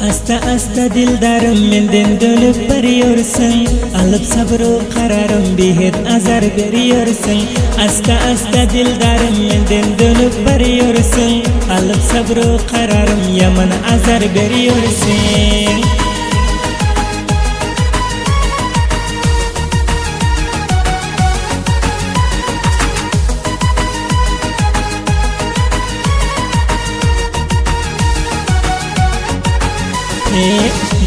Asta asta dildarım menden dönüp varıyorsun, alıp sabrı kararım bir hep azar veriyorsun. Asta asta dildarım menden dönüp varıyorsun, alıp sabrı kararım yaman azar veriyorsun.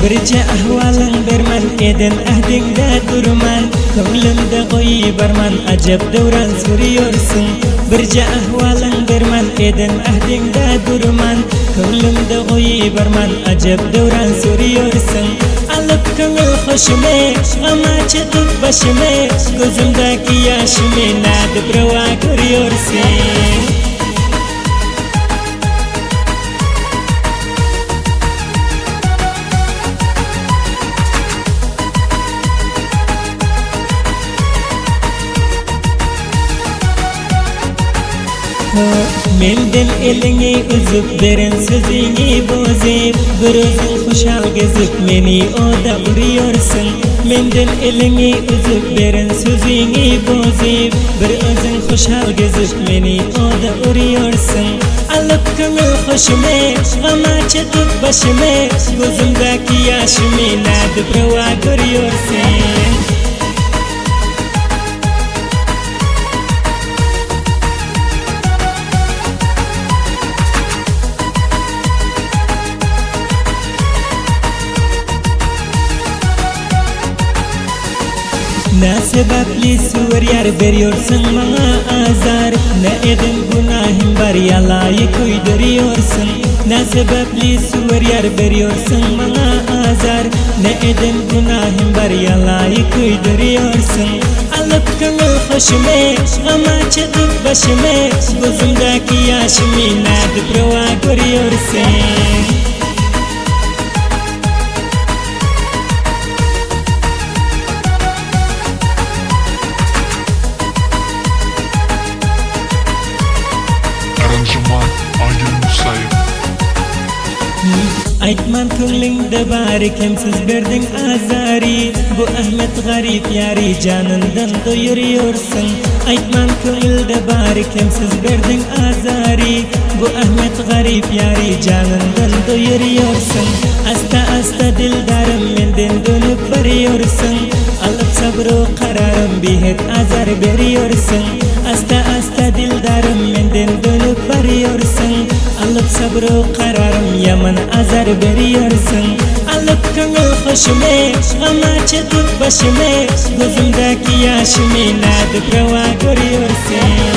Birce ahvalın berman eden ahdinde durman, könglimde oyu barman acep devran sürüyorsun. Birce ahvalın berman eden ahdinde durman, könglimde oyu barman acep devran sürüyorsun. Alıp köngül hoşume ama çetup başıme, gözümdeki yaşımı nadıp reva görüyorsun. Menden elini üzüp veren sözünü bozup, bir özün kuşal gezip beni oda vuruyorsun. Menden elini üzüp veren sözünü bozup, bir özün kuşal gezip beni oda vuruyorsun. Alıp köngül hoşume ama çetup başıme, gözümdeki yaşımı nadıp reva görüyorsun. Ne sebeple suver yar veriyorsun bana azar, ne edin günahım var ya layık uyduruyorsun. Ne sebeple suver yar veriyorsun bana azar, ne edin günahım var ya layık uyduruyorsun. Alıp köngül hoşume ama çetup başıme, gözümdeki yaşımı nadıp reva görüyorsun. Aytman könglimde bari kimsiz verdin azari, bu Ahmet garip yari canından doyuruyorsun. Aytman köngülde bari kimsiz verdin azari, bu Ahmet garip yari canından doyuruyorsun. Asta asta dildarım menden dönüp varıyorsun, alıp sabrı kararım bir hep azar veriyorsun. Asta asta dildarım menden dönüp varıyorsun, alıp sabrı kararım yaman azar veriyorsun. Alıp köngül hoşume ama çetup başıme, gözümdeki yaşımı nadıp reva görüyorsun.